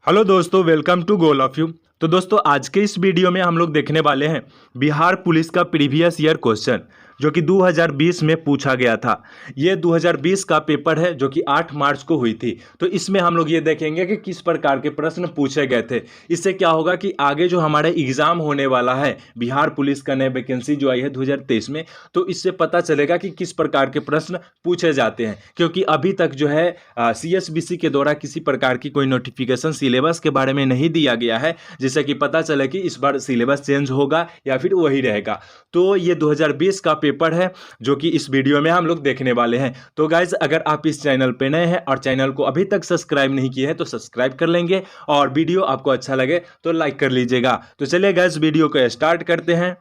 Hello दोस्तों, welcome to goal of you. तो दोस्तों, आज के इस वीडियो में हम लोग देखने वाले हैं बिहार पुलिस का प्रीवियस ईयर क्वेश्चन जो कि 2020 में पूछा गया था। ये 2020 का पेपर है जो कि 8 मार्च को हुई थी। तो इसमें हम लोग ये देखेंगे कि किस प्रकार के प्रश्न पूछे गए थे। इससे क्या होगा कि आगे जो हमारा एग्जाम होने वाला है बिहार पुलिस का नया वैकेंसी जो आई है 2023 में, तो इससे पता चलेगा कि किस प्रकार के प्रश्न पूछे जाते हैं। क्योंकि अभी तक जो है CSBC के द्वारा किसी प्रकार की कोई नोटिफिकेशन सिलेबस के बारे में नहीं दिया गया है, जिससे कि पता चले कि इस बार सिलेबस चेंज होगा या फिर वही रहेगा। तो ये 2020 का पेपर है जो कि इस वीडियो में हम लोग देखने वाले हैं। तो गाइज, अगर आप इस चैनल पे नए हैं और चैनल को अभी तक सब्सक्राइब नहीं किए हैं तो सब्सक्राइब कर लेंगे, और वीडियो आपको अच्छा लगे तो लाइक कर लीजिएगा। तो चलिए गाइज, वीडियो को स्टार्ट करते हैं।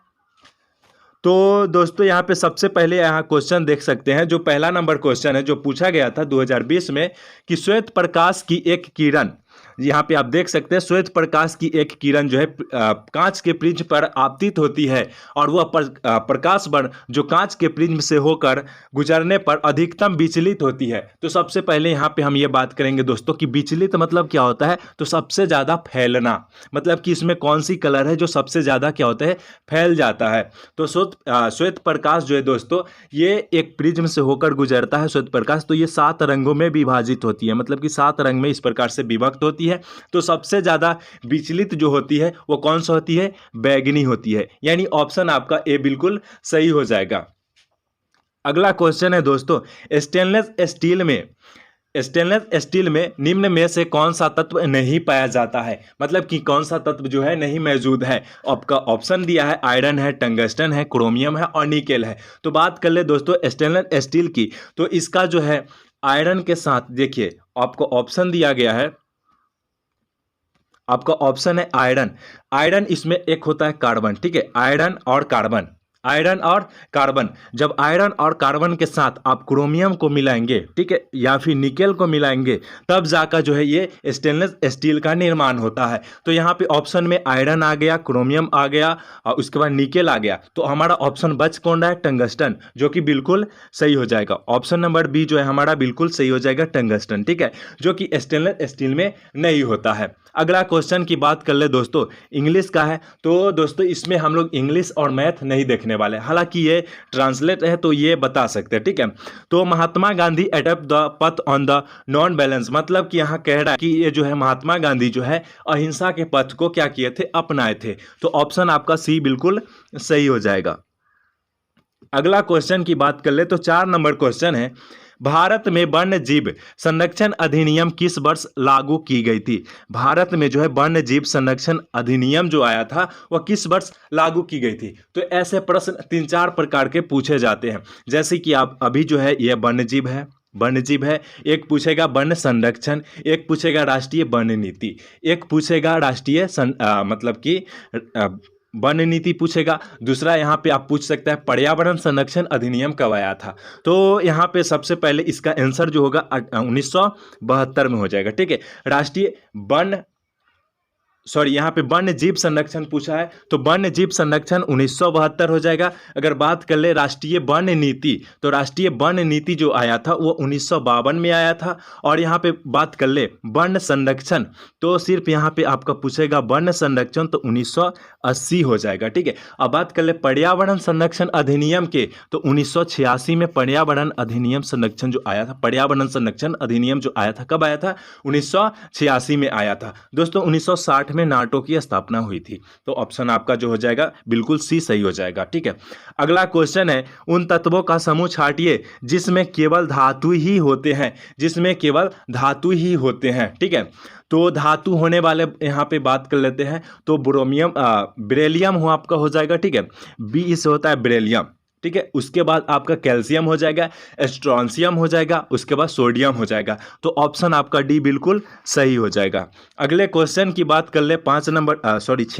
तो दोस्तों, यहाँ पे सबसे पहले यहाँ क्वेश्चन देख सकते हैं। जो पहला नंबर क्वेश्चन है जो पूछा गया था 2020 में कि श्वेत प्रकाश की एक किरण, यहाँ पे आप देख सकते हैं श्वेत प्रकाश की एक किरण जो है कांच के प्रिज्म पर आपतित होती है, और वह प्रकाश बण जो कांच के प्रिज्म से होकर गुजरने पर अधिकतम विचलित होती है। तो सबसे पहले यहाँ पे हम ये बात करेंगे दोस्तों कि विचलित मतलब क्या होता है। तो सबसे ज़्यादा फैलना, मतलब कि इसमें कौन सी कलर है जो सबसे ज़्यादा क्या होता है, फैल जाता है। तो श्वेत प्रकाश जो है दोस्तों, ये एक प्रिज्म से होकर गुजरता है श्वेत प्रकाश। तो ये 7 रंगों में विभाजित होती है, मतलब कि 7 रंग में इस प्रकार से विभक्त होती है। तो सबसे ज्यादा विचलित जो होती है वो कौन सा होती है, बैगनी होती है। यानी ऑप्शन आपका ए बिल्कुल सही हो जाएगा। अगला क्वेश्चन है दोस्तों, स्टेनलेस स्टील में निम्न में से कौन सा तत्व नहीं पाया जाता है, मतलब कि कौन सा तत्व जो है नहीं मौजूद है। आपका ऑप्शन दिया है आयरन है, टंगस्टन है, क्रोमियम है और निकेल है। तो बात कर ले दोस्तों स्टेनलेस स्टील की, तो इसका जो है आयरन के साथ देखिए आपको ऑप्शन दिया गया है, आपका ऑप्शन है आयरन। आयरन इसमें एक होता है कार्बन, ठीक है, आयरन और कार्बन, आयरन और कार्बन। जब आयरन और कार्बन के साथ आप क्रोमियम को मिलाएंगे, ठीक है, या फिर निकेल को मिलाएंगे, तब जाकर जो है ये स्टेनलेस स्टील का निर्माण होता है। तो यहाँ पे ऑप्शन में आयरन आ गया, क्रोमियम आ गया और उसके बाद निकेल आ गया। तो हमारा ऑप्शन बच कौन रहा है, टंगस्टन, जो कि बिल्कुल सही हो जाएगा। ऑप्शन नंबर बी जो है हमारा बिल्कुल सही हो जाएगा, टंगस्टन, ठीक है, जो कि स्टेनलेस स्टील में नहीं होता है। अगला क्वेश्चन की बात कर ले दोस्तों, इंग्लिश का है। तो दोस्तों इसमें हम लोग इंग्लिश और मैथ नहीं देखने वाले, हालांकि ये ट्रांसलेट है तो ये बता सकते हैं, ठीक है। तो Mahatma Gandhi adopt the path on the non violence, मतलब कि यहाँ कह रहा है कि ये जो है महात्मा गांधी जो है अहिंसा के पथ को क्या किए थे, अपनाए थे। तो ऑप्शन आपका सी बिल्कुल सही हो जाएगा। अगला क्वेश्चन की बात कर ले तो 4 नंबर क्वेश्चन है, भारत में वन्य जीव संरक्षण अधिनियम किस वर्ष लागू की गई थी। भारत में जो है वन्य जीव संरक्षण अधिनियम जो आया था वह किस वर्ष लागू की गई थी। तो ऐसे प्रश्न 3-4 प्रकार के पूछे जाते हैं, जैसे कि आप अभी जो है यह वन्य जीव है, एक पूछेगा वन संरक्षण, एक पूछेगा राष्ट्रीय वन नीति, एक पूछेगा राष्ट्रीय मतलब कि वन नीति पूछेगा। दूसरा यहाँ पे आप पूछ सकते हैं पर्यावरण संरक्षण अधिनियम कब आया था। तो यहाँ पे सबसे पहले इसका आंसर जो होगा 1972 में हो जाएगा, ठीक है। राष्ट्रीय यहाँ पे वन्य जीव संरक्षण पूछा है, तो वन्य जीव संरक्षण 1972 हो जाएगा। अगर बात कर ले राष्ट्रीय वन नीति, तो राष्ट्रीय वन नीति जो आया था वो 1952 में आया था। और यहाँ पे बात कर ले वन संरक्षण, तो सिर्फ यहाँ पे आपका पूछेगा वन संरक्षण, तो 1980 हो जाएगा, ठीक है। अब बात कर ले पर्यावरण संरक्षण अधिनियम के, तो 1986 में पर्यावरण अधिनियम संरक्षण जो आया था, पर्यावरण संरक्षण अधिनियम जो आया था, कब आया था, 1986 में आया था दोस्तों। 1960 में नाटो की स्थापना हुई थी। तो ऑप्शन आपका जो हो जाएगा बिल्कुल सी सही हो जाएगा, ठीक है। अगला क्वेश्चन है, उन तत्वों का समूह छांटिए जिसमें केवल धातु ही होते हैं, जिसमें केवल धातु ही होते हैं, ठीक है। तो धातु होने वाले यहाँ पे बात कर लेते हैं, तो बेरिलियम हो आपका हो जाएगा, ठीक है, बी से होता है बेरिलियम, ठीक है। उसके बाद आपका कैल्शियम हो जाएगा, स्ट्रॉन्शियम हो जाएगा, उसके बाद सोडियम हो जाएगा। तो ऑप्शन आपका डी बिल्कुल सही हो जाएगा। अगले क्वेश्चन की बात कर ले 6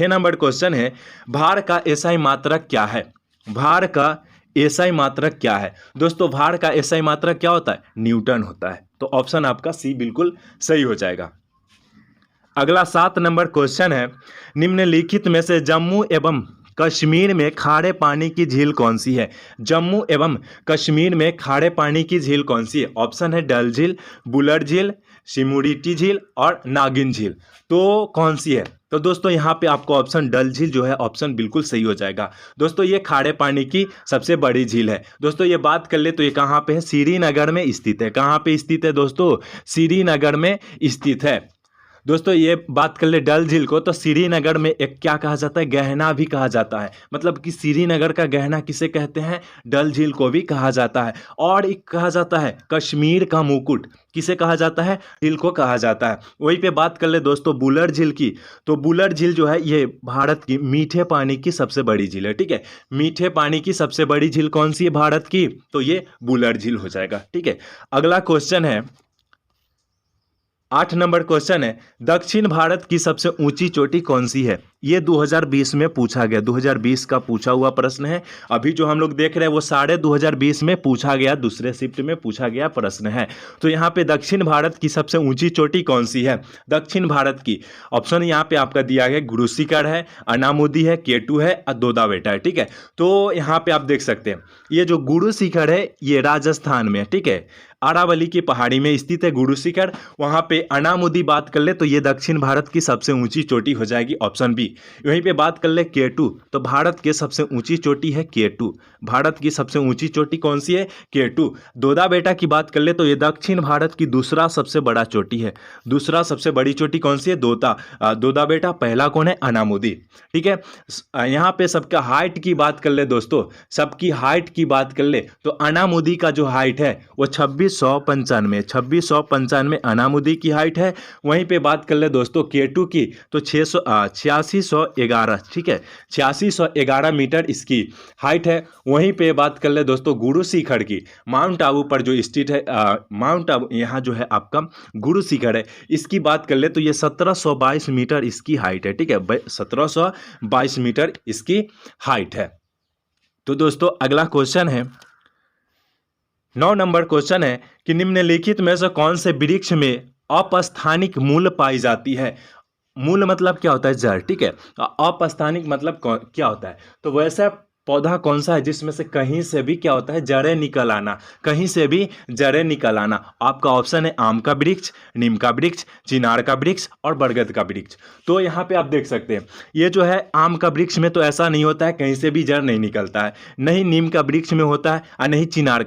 नंबर क्वेश्चन है, भार का एसआई मात्रक क्या है। भार का एसआई मात्रक क्या है दोस्तों, भार का एसआई मात्रक क्या होता है, न्यूटन होता है। तो ऑप्शन आपका सी बिल्कुल सही हो जाएगा। अगला 7 नंबर क्वेश्चन है, निम्नलिखित में से जम्मू एवं कश्मीर में खारे पानी की झील कौन सी है। जम्मू एवं कश्मीर में खारे पानी की झील कौन सी है। ऑप्शन है डल झील, बुलर झील, सिमुरिटी झील और नागिन झील। तो कौन सी है? तो दोस्तों यहाँ पे आपको ऑप्शन डल झील जो है ऑप्शन बिल्कुल सही हो जाएगा। दोस्तों ये खारे पानी की सबसे बड़ी झील है। दोस्तों ये बात कर ले तो ये कहाँ पे है? श्रीनगर में स्थित है। कहाँ पे स्थित है दोस्तों? श्रीनगर में स्थित है। दोस्तों ये बात कर ले डल झील को, तो श्रीनगर में एक क्या कहा जाता है? गहना भी कहा जाता है। मतलब कि श्रीनगर का गहना किसे कहते हैं? डल झील को भी कहा जाता है। और एक कहा जाता है कश्मीर का मुकुट, किसे कहा जाता है? झील को कहा जाता है। वहीं पे बात कर ले दोस्तों बुलर झील की, तो बुलर झील जो है ये भारत की मीठे पानी की सबसे बड़ी झील है। ठीक है, मीठे पानी की सबसे बड़ी झील कौन सी है भारत की? तो ये बुलर झील हो जाएगा। ठीक है, अगला क्वेश्चन है 8 नंबर क्वेश्चन है, दक्षिण भारत की सबसे ऊंची चोटी कौन सी है? ये 2020 में पूछा गया, 2020 का पूछा हुआ प्रश्न है। अभी जो हम लोग देख रहे हैं वो साढ़े 2020 में पूछा गया, दूसरे शिफ्ट में पूछा गया प्रश्न है। तो यहाँ पे दक्षिण भारत की सबसे ऊंची चोटी कौन सी है? दक्षिण भारत की ऑप्शन यहाँ पे आपका दिया गया, गुरु शिखर है, अनामुदी है, केटू है और दोदा बेटा है। ठीक है, तो यहाँ पे आप देख सकते हैं ये जो गुरु शिखर है ये राजस्थान में है। ठीक है, अरावली की पहाड़ी में स्थित है गुरु शिखर। वहां पे अनामुदी बात कर ले तो ये दक्षिण भारत की सबसे ऊंची चोटी हो जाएगी, ऑप्शन बी। वहीं पे बात कर ले केटू, तो भारत के सबसे ऊंची चोटी है केटू। भारत की सबसे ऊंची चोटी कौन सी है? केटू। दोदा बेटा की बात कर ले तो ये दक्षिण भारत की दूसरा सबसे बड़ा चोटी है। दूसरा सबसे बड़ी चोटी कौन सी है? दोदा बेटा। पहला कौन है? अनामुदी। ठीक है, यहाँ पे सबका हाइट की बात कर ले दोस्तों, सबकी हाइट की बात कर ले तो अनामुदी का जो हाइट है वो 2695 अनामुदी की हाइट है। वहीं पे बात कर ले दोस्तों केटू की तो 8611। ठीक है, 8611 मीटर इसकी हाइट है। वहीं पे बात कर ले दोस्तों गुरु शिखर की, माउंट आबू पर जो स्थित है, माउंट आबू यहाँ जो है आपका गुरु शिखर है, इसकी बात कर ले तो ये 1722 मीटर इसकी हाइट है। ठीक है, 1722 मीटर इसकी हाइट है। तो दोस्तों अगला क्वेश्चन है 9 नंबर क्वेश्चन है कि निम्नलिखित में से कौन से वृक्ष में अपस्थानिक मूल पाई जाती है? मूल मतलब क्या होता है? जड़। ठीक है, अपस्थानिक मतलब क्या होता है? तो वैसा पौधा कौन सा है जिसमें से कहीं से भी क्या होता है? जड़ें निकल आना, कहीं से भी जड़ें निकल आना। आपका ऑप्शन है आम का वृक्ष, नीम का वृक्ष, चिनार का वृक्ष और बरगद का वृक्ष। तो यहाँ पे आप देख सकते हैं ये जो है आम का वृक्ष में तो ऐसा नहीं होता है, कहीं से भी जड़ नहीं निकलता है। नहीं नीम का वृक्ष में होता है और नहीं चिनार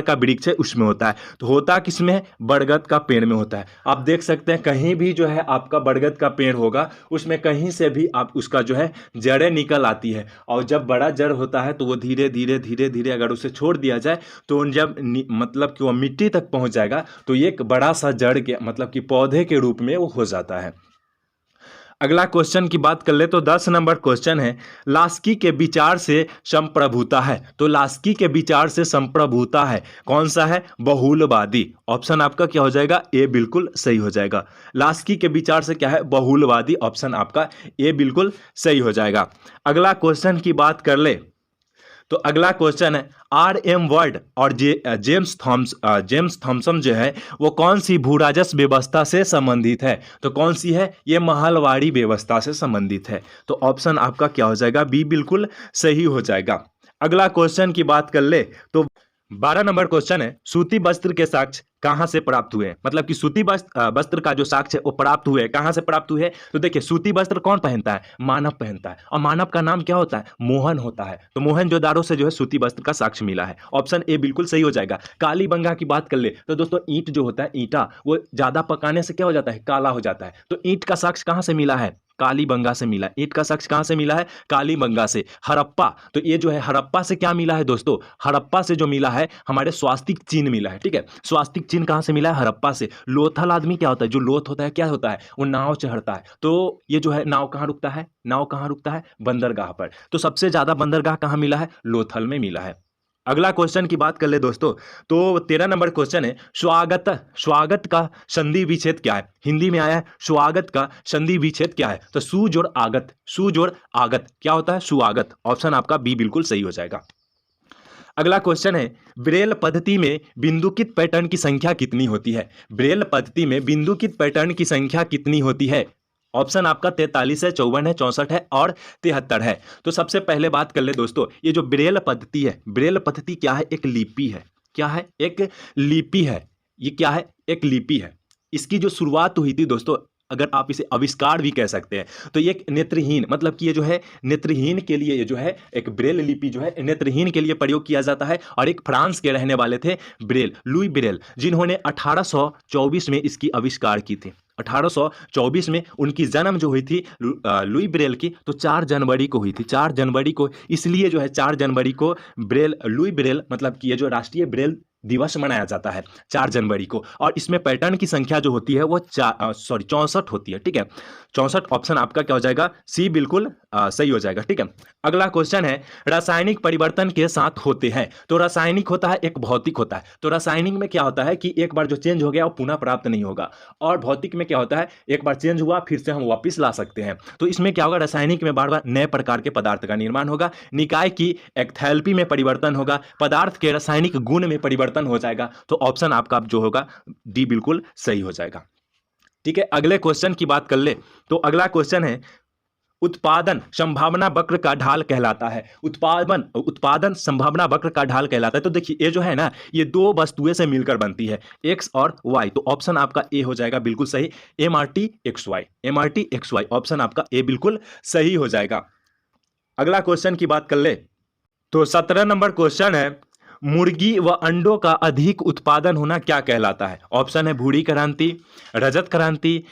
का वृक्ष है उसमें होता है। तो होता किसमें है? बरगद का पेड़ में होता है। आप देख सकते हैं कहीं भी जो है आपका बरगद का पेड़ होगा उसमें कहीं से भी आप उसका जो है जड़ें निकल आती है। और जब बड़ा जड़ होता है तो वो धीरे धीरे अगर उसे छोड़ दिया जाए तो जब मतलब कि वो मिट्टी तक पहुंच जाएगा तो एक बड़ा सा जड़ के मतलब कि पौधे के रूप में वो हो जाता है। अगला क्वेश्चन की बात कर ले तो 10 नंबर क्वेश्चन है, लास्की के विचार से संप्रभुता है। तो लास्की के विचार से संप्रभुता है कौन सा है? बहुलवादी। ऑप्शन आपका क्या हो जाएगा? ए बिल्कुल सही हो जाएगा। लास्की के विचार से क्या है? बहुलवादी। ऑप्शन आपका ए बिल्कुल सही हो जाएगा। अगला क्वेश्चन की बात कर ले तो अगला क्वेश्चन है R.M. वर्ड और जेम्स थॉमसन जो है वो कौन सी भूराजस्व व्यवस्था से संबंधित है? तो कौन सी है? ये महलवाड़ी व्यवस्था से संबंधित है। तो ऑप्शन आपका क्या हो जाएगा? बी बिल्कुल सही हो जाएगा। अगला क्वेश्चन की बात कर ले तो 12 नंबर क्वेश्चन है, सूती वस्त्र के साक्ष्य कहां से प्राप्त हुए? मतलब कि सूती वस्त्र का जो साक्ष्य है वो प्राप्त हुए कहां से प्राप्त हुए? तो देखिए सूती वस्त्र कौन पहनता है? मानव पहनता है। और मानव का नाम क्या होता है? मोहन होता है। तो मोहनजोदाड़ो से जो है सूती वस्त्र का साक्ष्य मिला है। ऑप्शन ए बिल्कुल सही हो जाएगा। कालीबंगा की बात कर ले तो दोस्तों ईंट जो होता है, ईंटा वो ज्यादा पकाने से क्या हो जाता है? काला हो जाता है। तो ईंट का साक्ष्य कहां से मिला है? कालीबंगा से मिला। ईंट का साक्ष्य कहां से मिला है? कालीबंगा से। हड़प्पा, तो ये जो है हड़प्पा से क्या मिला है दोस्तों? हड़प्पा से जो मिला है हमारे स्वास्तिक चिन्ह मिला है। ठीक है, स्वास्तिक चिन्ह कहां से मिला है? हड़प्पा से। लोथल आदमी क्या होता है? जो लोथ होता है क्या होता है? वो नाव चढ़ता है। तो ये जो है नाव कहां रुकता है? नाव कहां रुकता है? बंदरगाह पर। तो सबसे ज्यादा बंदरगाह कहां मिला है? लोथल में मिला है। अगला क्वेश्चन की बात कर ले दोस्तों तो 13 नंबर क्वेश्चन है, स्वागत का संधि विच्छेद क्या है? हिंदी में आया है स्वागत का संधि विच्छेद क्या है? तो सु जोड़ आगत क्या होता है? सुआगत। ऑप्शन आपका बी बिल्कुल सही हो जाएगा। अगला क्वेश्चन है, ब्रेल पद्धति में बिंदुकित पैटर्न की संख्या कितनी होती है? ब्रेल पद्धति में बिंदुकित पैटर्न की संख्या कितनी होती है? ऑप्शन आपका 43 है, 54 है, 64 है और 73 है। तो सबसे पहले बात कर ले दोस्तों, ये जो ब्रेल पद्धति है, ब्रेल पद्धति क्या है? एक लिपि है। क्या है? एक लिपि है। ये क्या है? एक लिपि है। इसकी जो शुरुआत हुई थी दोस्तों, अगर आप इसे आविष्कार भी कह सकते हैं, तो ये एक नेत्रहीन, मतलब कि ये जो है नेत्रहीन के लिए, ये जो है एक ब्रेल लिपि जो है नेत्रहीन के लिए प्रयोग किया जाता है। और एक फ्रांस के रहने वाले थे ब्रेल, लुई ब्रेल, जिन्होंने 1824 में इसकी आविष्कार की थी। 1824 में उनकी जन्म जो हुई थी लुई ब्रेल की, तो 4 जनवरी को हुई थी। 4 जनवरी को, इसलिए जो है 4 जनवरी को ब्रेल, लुई ब्रेल, मतलब कि ये जो राष्ट्रीय ब्रेल दिवस मनाया जाता है 4 जनवरी को। और इसमें पैटर्न की संख्या जो होती है वो 64 होती है। ठीक है, 64। ऑप्शन आपका क्या हो जाएगा? सी बिल्कुल सही हो जाएगा। ठीक है, अगला क्वेश्चन है, रासायनिक परिवर्तन के साथ होते हैं। तो रासायनिक होता है, एक भौतिक होता है। तो रासायनिक में क्या होता है कि एक बार जो चेंज हो गया वो पुनः प्राप्त नहीं होगा। और भौतिक में क्या होता है, एक बार चेंज हुआ फिर से हम वापस ला सकते हैं। तो इसमें क्या होगा, रासायनिक में बार बार नए प्रकार के पदार्थ का निर्माण होगा, निकाय की एंथैल्पी में परिवर्तन होगा, पदार्थ के रासायनिक गुण में परिवर्तन हो जाएगा। तो ऑप्शन आपका जो होगा डी बिल्कुल सही हो जाएगा। ठीक है, अगले क्वेश्चन की बात कर ले तो अगला क्वेश्चन है, उत्पादन संभावना वक्र का ढाल कहलाता है। उत्पादन संभावना वक्र का ढाल कहलाता है। तो देखिए ये जो है ना, ये 2 वस्तुएं से मिलकर बनती है, एक्स और वाई। तो ऑप्शन आपका ए हो जाएगा बिल्कुल सही, MRT XY, MRT XY, option आपका ए बिल्कुल सही हो जाएगा। अगला क्वेश्चन की बात कर ले तो 17 नंबर क्वेश्चन है, मुर्गी व अंडों का अधिक उत्पादन होना क्या कहलाता है? ऑप्शन है भूरी क्रांति, रजत क्रांति,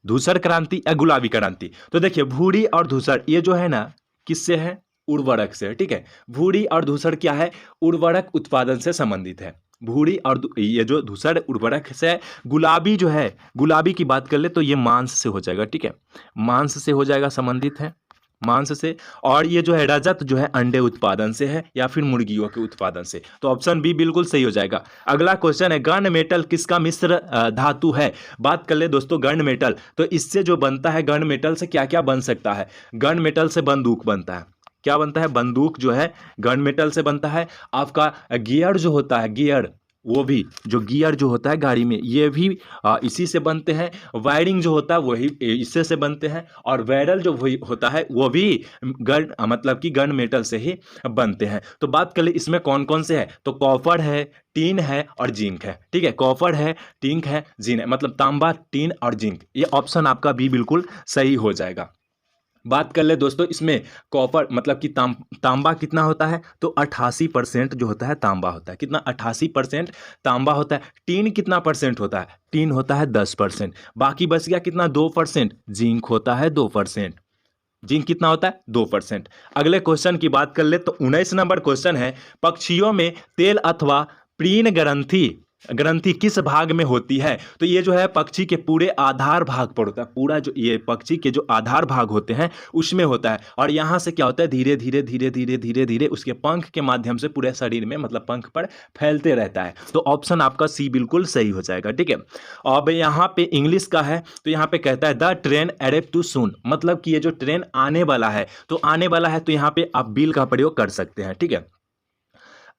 धूसर क्रांति या गुलाबी क्रांति। तो देखिए भूरी और धूसर ये जो है ना, किससे है? उर्वरक से। ठीक है, भूरी और धूसर क्या है? उर्वरक उत्पादन से संबंधित है। भूरी और ये जो धूसर उर्वरक से। गुलाबी जो है, गुलाबी की बात कर ले तो ये मांस से हो जाएगा। ठीक है, मांस से हो जाएगा, संबंधित है मांस से। और ये जो है रजत जो है अंडे उत्पादन से है या फिर मुर्गियों के उत्पादन से। तो ऑप्शन बी बिल्कुल सही हो जाएगा। अगला क्वेश्चन है, गन मेटल किसका मिश्र धातु है? बात कर ले दोस्तों गन मेटल, तो इससे जो बनता है, गन मेटल से क्या क्या बन सकता है? गन मेटल से बंदूक बनता है। क्या बनता है? बंदूक जो है गन मेटल से बनता है। आपका गियर जो होता है, गियर, वो भी जो गियर जो होता है गाड़ी में, ये भी इसी से बनते हैं। वायरिंग जो होता है वही इससे से बनते हैं। और बैरल जो वही होता है वो भी गन, मतलब कि गन मेटल से ही बनते हैं। तो बात कर ले इसमें कौन कौन से है, तो कॉपर है, टीन है और जिंक है। ठीक है, कॉपर है, टिंक है, जिन है, मतलब तांबा, टीन और जिंक। ये ऑप्शन आपका बी बिल्कुल सही हो जाएगा। बात कर ले दोस्तों, इसमें कॉपर मतलब कि तांबा कितना होता है, तो 88% जो होता है तांबा होता है। कितना? 88% तांबा होता है। टीन कितना परसेंट होता है? टीन होता है 10%। बाकी बच गया कितना? 2%। जिंक होता है 2%। जिंक कितना होता है? 2%। अगले क्वेश्चन की बात कर ले तो 19 नंबर क्वेश्चन है, पक्षियों में तेल अथवा प्रीण ग्रंथि किस भाग में होती है? तो ये जो है पक्षी के पूरे आधार भाग पर होता है। पूरा जो ये पक्षी के जो आधार भाग होते हैं उसमें होता है। और यहाँ से क्या होता है, धीरे धीरे धीरे धीरे धीरे धीरे उसके पंख के माध्यम से पूरे शरीर में, मतलब पंख पर फैलते रहता है। तो ऑप्शन आपका सी बिल्कुल सही हो जाएगा। ठीक है, अब यहाँ पे इंग्लिश का है, तो यहाँ पे कहता है द ट्रेन अरेव टू सून, मतलब कि ये जो ट्रेन आने वाला है, तो आने वाला है, तो यहाँ पे आप बिल का प्रयोग कर सकते हैं। ठीक है,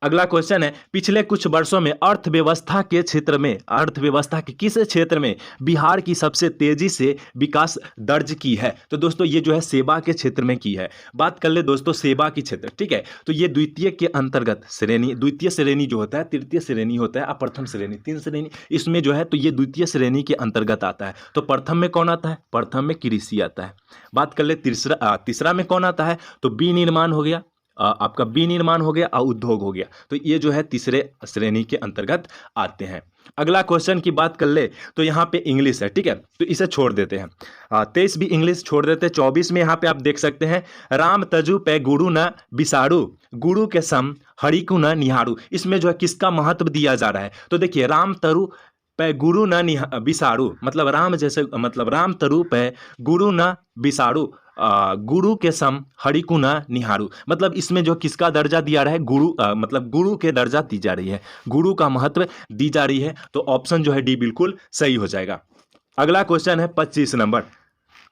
अगला क्वेश्चन है, पिछले कुछ वर्षों में अर्थव्यवस्था के क्षेत्र में, अर्थव्यवस्था के किस क्षेत्र में बिहार की सबसे तेजी से विकास दर्ज की है? तो दोस्तों ये जो है सेवा के क्षेत्र में की है। बात कर ले दोस्तों सेवा की क्षेत्र। ठीक है, तो ये द्वितीय के अंतर्गत श्रेणी, द्वितीय श्रेणी जो होता है, तृतीय श्रेणी होता है और प्रथम श्रेणी, 3 श्रेणी इसमें जो है, तो ये द्वितीय श्रेणी के अंतर्गत आता है। तो प्रथम में कौन आता है? प्रथम में कृषि आता है। बात कर ले तीसरा में कौन आता है? तो बी निर्माण हो गया, आपका बी निर्माण हो गया और उद्योग हो गया। तो ये जो है तीसरे श्रेणी के अंतर्गत आते हैं। अगला क्वेश्चन की बात कर ले तो यहाँ पे इंग्लिश है। ठीक है, तो इसे छोड़ देते हैं। 23 भी इंग्लिश छोड़ देते हैं। 24 में यहाँ पे आप देख सकते हैं, राम तजु पे गुरु न बिसारू, गुरु के सम हरिकु न निहारू। इसमें जो है किसका महत्व दिया जा रहा है? तो देखिए राम तरु पे गुरु न बिसारू, मतलब राम जैसे, मतलब राम तरु पे गुरु न बिसारू, गुरु के सम हरिकु न निहारू, मतलब इसमें जो किसका दर्जा दिया रहा है? गुरु, मतलब गुरु के दर्जा दी जा रही है, गुरु का महत्व दी जा रही है। तो ऑप्शन जो है डी बिल्कुल सही हो जाएगा। अगला क्वेश्चन है 25 नंबर।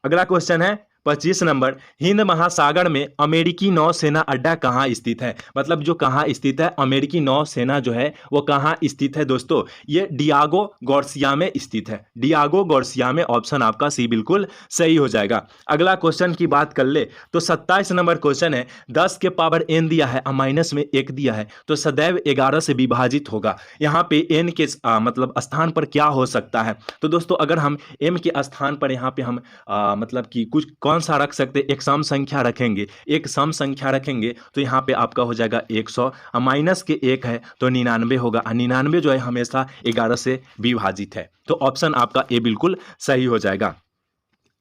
अगला क्वेश्चन है 25 नंबर, हिंद महासागर में अमेरिकी नौसेना अड्डा कहाँ स्थित है? मतलब जो कहाँ स्थित है, अमेरिकी नौसेना जो है वो कहाँ स्थित है दोस्तों? ये डियागो गार्सिया में स्थित है। डियागो गार्सिया में, ऑप्शन आपका सी बिल्कुल सही हो जाएगा। अगला क्वेश्चन की बात कर ले तो 27 नंबर क्वेश्चन है, 10 के पावर n दिया है और माइनस में 1 दिया है तो सदैव 11 से विभाजित होगा। यहाँ पे n के मतलब स्थान पर क्या हो सकता है? तो दोस्तों अगर हम m के स्थान पर यहाँ पे हम मतलब कि कुछ कौन सा रख सकते, एक सम संख्या रखेंगे, एक सम संख्या रखेंगे तो यहाँ पे आपका हो जाएगा 100, माइनस के 1 है तो 99 होगा। 99 जो है हमेशा 11 से विभाजित है, तो ऑप्शन आपका ए बिल्कुल सही हो जाएगा।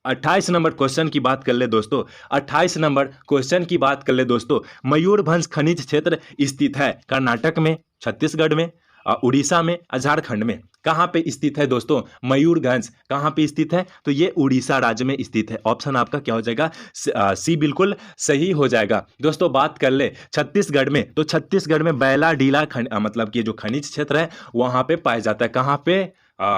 28 नंबर क्वेश्चन की बात कर ले दोस्तों, 28 नंबर क्वेश्चन की बात कर ले दोस्तों, मयूरभंज खनिज क्षेत्र स्थित है कर्नाटक में, छत्तीसगढ़ में, उड़ीसा में, झारखंड में। कहाँ पे स्थित है दोस्तों? मयूरभंज कहाँ पे स्थित है? तो ये उड़ीसा राज्य में स्थित है। ऑप्शन आपका क्या हो जाएगा? सी बिल्कुल सही हो जाएगा। दोस्तों बात कर ले छत्तीसगढ़ में, तो छत्तीसगढ़ में बैलाडीला मतलब कि जो खनिज क्षेत्र है वहाँ पे पाया जाता है। कहाँ पे?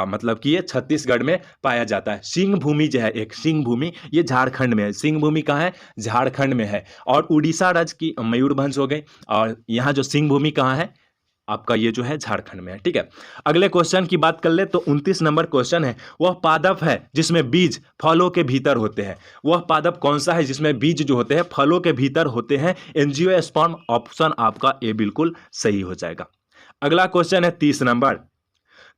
मतलब कि ये छत्तीसगढ़ में पाया जाता है। सिंह भूमि जो है, एक सिंह भूमि, ये झारखंड में है। सिंह भूमि कहाँ है? झारखंड में है। और उड़ीसा राज्य की मयूरभंज हो गई, और यहाँ जो सिंह भूमि कहाँ है? आपका ये जो है झारखंड में है। ठीक है, अगले क्वेश्चन की बात कर ले तो 29 नंबर क्वेश्चन है, वह पादप है जिसमें बीज फलों के भीतर होते हैं। वह पादप कौन सा है जिसमें बीज जो होते हैं फलों के भीतर होते हैं? एंजियोस्पर्म। ऑप्शन आपका ए बिल्कुल सही हो जाएगा। अगला क्वेश्चन है 30 नंबर।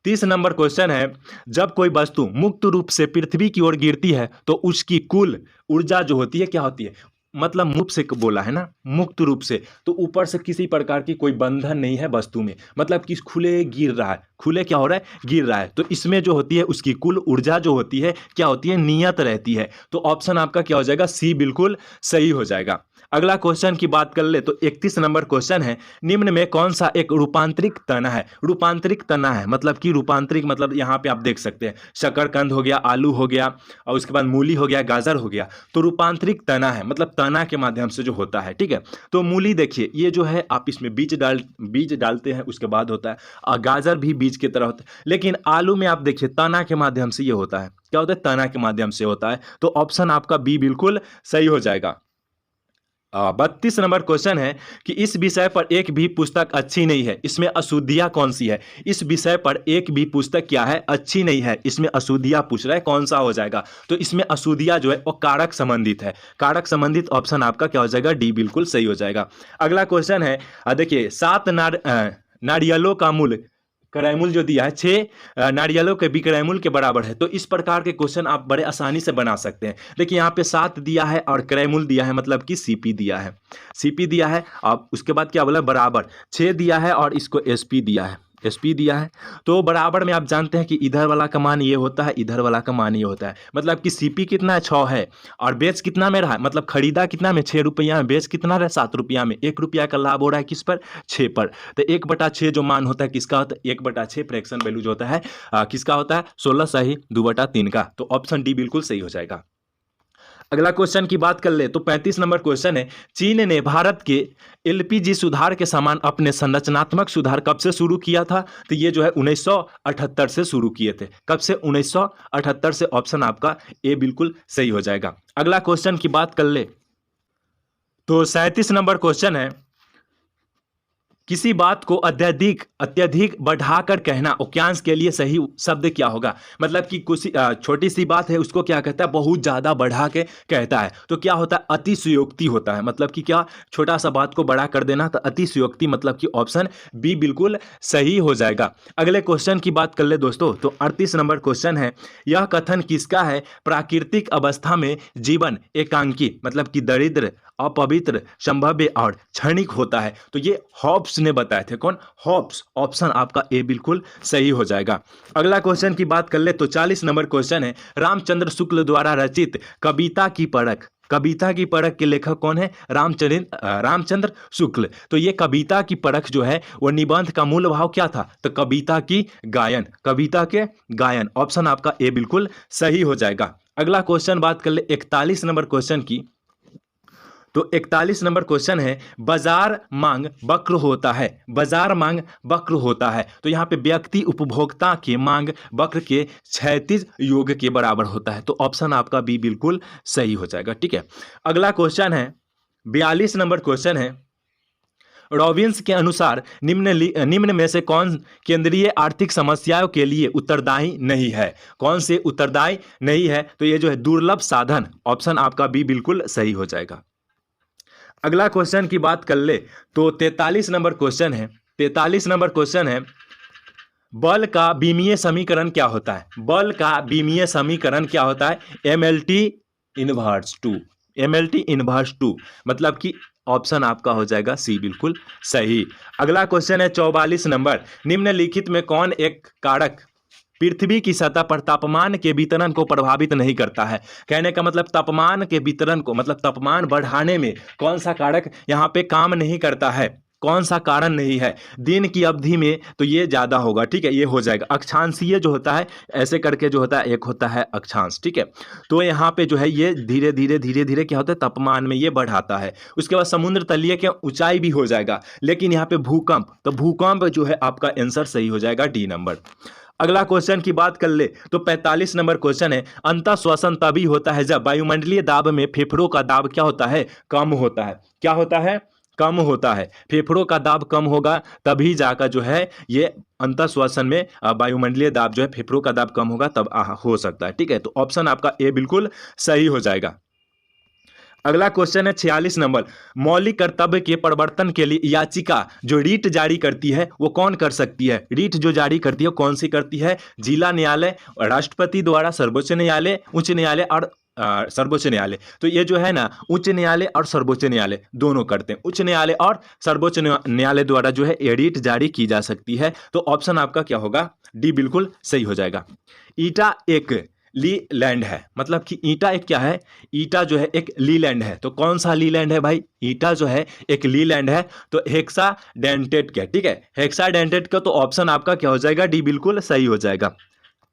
30 नंबर क्वेश्चन है, जब कोई वस्तु मुक्त रूप से पृथ्वी की ओर गिरती है तो उसकी कुल ऊर्जा जो होती है क्या होती है? मतलब मुक्त से बोला है ना, मुक्त रूप से, तो ऊपर से किसी प्रकार की कोई बंधन नहीं है वस्तु में, मतलब कि खुले गिर रहा है, खुले क्या हो रहा है? गिर रहा है। तो इसमें जो होती है उसकी कुल ऊर्जा जो होती है क्या होती है? नियत रहती है। तो ऑप्शन आपका क्या हो जाएगा? सी बिल्कुल सही हो जाएगा। अगला क्वेश्चन की बात कर ले तो 31 नंबर क्वेश्चन है, निम्न में कौन सा एक रूपांतरिक तना है? रूपांतरिक तना है मतलब कि रूपांतरिक मतलब यहाँ पे आप देख सकते हैं शकरकंद हो गया, आलू हो गया, और उसके बाद मूली हो गया, गाजर हो गया। तो रूपांतरिक तना है मतलब तना के माध्यम से जो होता है। ठीक है, तो मूली देखिए ये जो है आप इसमें बीज डालते हैं उसके बाद होता है, और गाजर भी बीज की तरह होता है, लेकिन आलू में आप देखिए तना के माध्यम से ये होता है। क्या होता है? तना के माध्यम से होता है। तो ऑप्शन आपका बी बिल्कुल सही हो जाएगा। 32 नंबर क्वेश्चन है कि इस विषय पर एक भी पुस्तक अच्छी नहीं है, इसमें अशुद्धियां कौन सी है? इस विषय पर एक भी पुस्तक क्या है? अच्छी नहीं है, इसमें अशुद्धियां पूछ रहा है, कौन सा हो जाएगा? तो इसमें अशुद्धियां जो है वो कारक संबंधित है। कारक संबंधित ऑप्शन आपका क्या हो जाएगा? डी बिल्कुल सही हो जाएगा। अगला क्वेश्चन है, देखिए 7 नारियलों का मूल्य, क्रयमूल्य जो दिया है 6 नारियलों के विक्रयमूल्य के बराबर है। तो इस प्रकार के क्वेश्चन आप बड़े आसानी से बना सकते हैं। देखिए यहाँ पे 7 दिया है और क्रयमूल्य दिया है, मतलब कि सीपी दिया है, सीपी दिया है। अब उसके बाद क्या बोला? बराबर। 6 दिया है और इसको एसपी दिया है, एसपी दिया है। तो बराबर में आप जानते हैं कि इधर वाला का मान ये होता है, इधर वाला का मान ये होता है। मतलब कि सीपी कितना है? 6 है, और बेच कितना में रहा है? मतलब खरीदा कितना में? 6 रुपया में। बेच कितना रहा? 7 रुपया में। 1 रुपया का लाभ हो रहा है किस पर? 6 पर। तो 1/6 जो मान होता है किसका होता है? 1/6 फ्रैक्शन वैल्यू जो होता है किसका होता है? 16 सही 2/3 का। तो ऑप्शन डी बिल्कुल सही हो जाएगा। अगला क्वेश्चन की बात कर ले तो 35 नंबर क्वेश्चन है, चीन ने भारत के एलपीजी सुधार के समान अपने संरचनात्मक सुधार कब से शुरू किया था? तो ये जो है 1978 से शुरू किए थे। कब से? 1978 से। ऑप्शन आपका ए बिल्कुल सही हो जाएगा। अगला क्वेश्चन की बात कर ले तो 37 नंबर क्वेश्चन है, किसी बात को अत्यधिक बढ़ाकर कहना वाक्यांश के लिए सही शब्द क्या होगा? मतलब कि कुछ छोटी सी बात है उसको क्या कहता है? बहुत ज्यादा बढ़ा के कहता है। तो क्या होता है? अतिशयोक्ति होता है। मतलब कि क्या? छोटा सा बात को बड़ा कर देना, तो अतिशयोक्ति। मतलब कि ऑप्शन बी बिल्कुल सही हो जाएगा। अगले क्वेश्चन की बात कर ले दोस्तों तो 38 नंबर क्वेश्चन है, यह कथन किसका है? प्राकृतिक अवस्था में जीवन एकांकी मतलब कि दरिद्र, अपवित्र, संभव्य और क्षणिक होता है। तो ये हॉब्स ने बताए थे। कौन? हॉब्स। ऑप्शन आपका ए बिल्कुल सही हो जाएगा। अगला क्वेश्चन की बात कर ले तो 40 नंबर क्वेश्चन है, रामचंद्र शुक्ल द्वारा रचित कविता की परख, कविता की परख के लेखक कौन है? रामचंद्र शुक्ल। तो ये कविता की परख जो है वो निबंध का मूल भाव क्या था? तो कविता की गायन, कविता के गायन। ऑप्शन आपका ए बिल्कुल सही हो जाएगा। अगला क्वेश्चन बात कर ले 41 नंबर क्वेश्चन की तो 41 नंबर क्वेश्चन है, बाजार मांग वक्र होता है, बाजार मांग वक्र होता है। तो यहाँ पे व्यक्ति उपभोक्ता के मांग वक्र के क्षैतिज योग के बराबर होता है। तो ऑप्शन आपका बी बिल्कुल सही हो जाएगा। ठीक है, अगला क्वेश्चन है 42 नंबर क्वेश्चन है, रॉबिन्स के अनुसार निम्न में से कौन केंद्रीय आर्थिक समस्याओं के लिए उत्तरदायी नहीं है? कौन से उत्तरदायी नहीं है? तो ये जो है दुर्लभ साधन, ऑप्शन आपका बी बिल्कुल सही हो जाएगा। अगला क्वेश्चन की बात कर ले तो 43 नंबर क्वेश्चन है, 43 नंबर क्वेश्चन है, बल का बीमीय समीकरण क्या होता है? बल का बीमीय समीकरण क्या होता है? MLT इनवर्स 2, MLT इनवर्स 2, मतलब कि ऑप्शन आपका हो जाएगा सी बिल्कुल सही। अगला क्वेश्चन है 44 नंबर, निम्नलिखित में कौन एक कारक पृथ्वी की सतह पर तापमान के वितरण को प्रभावित नहीं करता है? कहने का मतलब तापमान के वितरण को, मतलब तापमान बढ़ाने में कौन सा कारक यहाँ पे काम नहीं करता है? कौन सा कारण नहीं है? दिन की अवधि में तो ये ज़्यादा होगा। ठीक है, ये हो जाएगा अक्षांशीय जो होता है, ऐसे करके जो होता है एक होता है अक्षांश। ठीक है, तो यहाँ पे जो है ये धीरे धीरे क्या होता है, तापमान में ये बढ़ाता है। उसके बाद समुद्र तलीय के ऊंचाई भी हो जाएगा, लेकिन यहाँ पे भूकंप, तो भूकंप जो है आपका आंसर सही हो जाएगा डी नंबर। अगला क्वेश्चन की बात कर ले तो 45 नंबर क्वेश्चन है, अंतः श्वसन तभी होता है जब वायुमंडलीय दाब में फेफड़ों का दाब क्या होता है? कम होता है। क्या होता है? कम होता है। फेफड़ों का दाब कम होगा तभी जाकर जो है ये अंतः श्वसन में वायुमंडलीय दाब जो है, फेफड़ों का दाब कम होगा तब हो सकता है। ठीक है, तो ऑप्शन आपका ए बिल्कुल सही हो जाएगा। अगला क्वेश्चन है 46 नंबर, मौलिक कर्तव्य के परिवर्तन के लिए याचिका जो रीट जारी करती है वो कौन कर सकती है? रीट जो जारी करती है कौन सी करती है? जिला न्यायालय, राष्ट्रपति द्वारा, सर्वोच्च न्यायालय, उच्च न्यायालय और सर्वोच्च न्यायालय। तो ये जो है ना, उच्च न्यायालय और सर्वोच्च न्यायालय दोनों करते हैं। उच्च न्यायालय और सर्वोच्च न्यायालय द्वारा जो है एडिट जारी की जा सकती है। तो ऑप्शन आपका क्या होगा? डी बिल्कुल सही हो जाएगा। ईटा एक ली लैंड है, मतलब कि ईटा एक क्या है? ईटा जो है एक ली लैंड है। तो कौन सा ली लैंड है भाई? ईटा जो है एक ली लैंड है, तो हेक्सा डेंटेट का। ठीक है, हेक्सा डेंटेट का, तो ऑप्शन आपका क्या हो जाएगा? डी बिल्कुल सही हो जाएगा।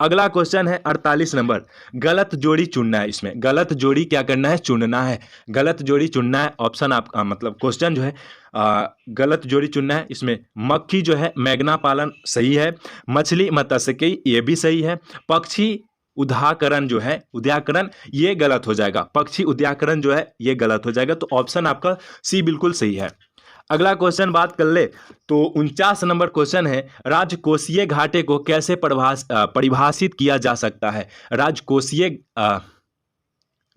अगला क्वेश्चन है 48 नंबर, गलत जोड़ी चुनना है। इसमें गलत जोड़ी क्या करना है? चुनना है, गलत जोड़ी चुनना है। ऑप्शन आप मतलब क्वेश्चन जो है गलत जोड़ी चुनना है। इसमें मक्खी जो है मैग्ना पालन सही है, मछली मत्स्यिकी ये भी सही है, पक्षी उद्याकरण जो है, उद्याकरण ये गलत हो जाएगा, पक्षी उद्याकरण जो है ये गलत हो जाएगा। तो ऑप्शन आपका सी बिल्कुल सही है। अगला क्वेश्चन बात कर ले तो 49 नंबर क्वेश्चन है, राजकोषीय घाटे को कैसे परिभाषित किया जा सकता है? राजकोषीय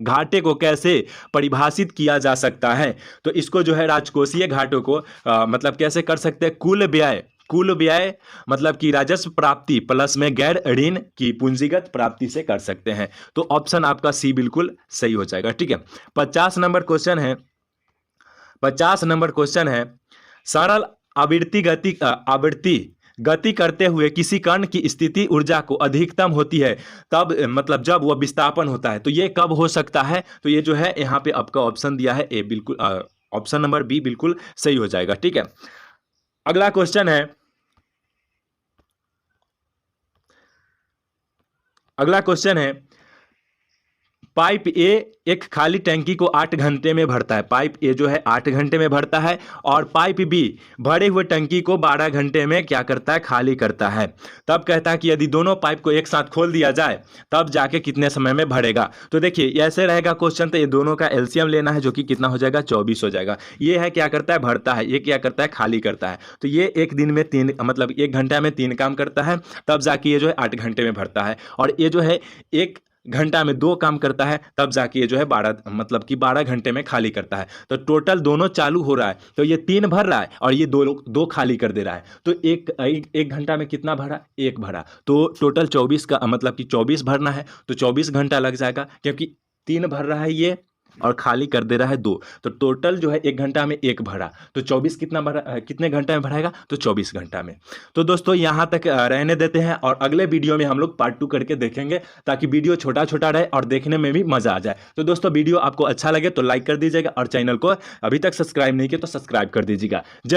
घाटे को कैसे परिभाषित किया जा सकता है? तो इसको जो है राजकोषीय घाटों को मतलब कैसे कर सकते हैं? कुल व्यय मतलब कि राजस्व प्राप्ति प्लस में गैर ऋण की पूंजीगत प्राप्ति से कर सकते हैं। तो ऑप्शन आपका सी बिल्कुल सही हो जाएगा। ठीक है, 50 नंबर क्वेश्चन है, 50 नंबर क्वेश्चन है, सरल आवृत्ति गति करते हुए किसी कण की स्थिति ऊर्जा को अधिकतम होती है तब, मतलब जब वह विस्थापन होता है। तो ये कब हो सकता है? तो ये जो है यहाँ पे आपका ऑप्शन दिया है ए बिल्कुल, ऑप्शन नंबर बी बिल्कुल सही हो जाएगा। ठीक है, अगला क्वेश्चन है, अगला क्वेश्चन है, पाइप ए एक खाली टंकी को 8 घंटे में भरता है। पाइप ए जो है 8 घंटे में भरता है और पाइप बी भरे हुए टंकी को 12 घंटे में क्या करता है? खाली करता है। तब कहता है कि यदि दोनों पाइप को एक साथ खोल दिया जाए तब जाके कितने समय में भरेगा? तो देखिए ऐसे रहेगा क्वेश्चन, तो ये दोनों का एलसीएम लेना है जो कि कितना हो जाएगा? 24 हो जाएगा। ये है क्या करता है? भरता है। ये क्या करता है? खाली करता है। तो ये एक दिन में 3 मतलब 1 घंटा में 3 काम करता है, तब जाके ये जो है 8 घंटे में भरता है। और ये जो है 1 घंटा में 2 काम करता है, तब जाके ये जो है 12 मतलब कि 12 घंटे में खाली करता है। तो टोटल दोनों चालू हो रहा है, तो ये 3 भर रहा है और ये 2 खाली कर दे रहा है। तो एक घंटा में कितना भरा? 1 भरा। तो टोटल 24 का मतलब कि 24 भरना है, तो 24 घंटा लग जाएगा, क्योंकि 3 भर रहा है ये और खाली कर दे रहा है 2। तो टोटल जो है 1 घंटा में 1 भरा, तो 24 कितना भरा, कितने घंटे में भराएगा? तो 24 घंटा में। तो दोस्तों यहाँ तक रहने देते हैं और अगले वीडियो में हम लोग पार्ट 2 करके देखेंगे, ताकि वीडियो छोटा छोटा रहे और देखने में भी मजा आ जाए। तो दोस्तों वीडियो आपको अच्छा लगे तो लाइक कर दीजिएगा और चैनल को अभी तक सब्सक्राइब नहीं किया तो सब्सक्राइब कर दीजिएगा। जय हिंद।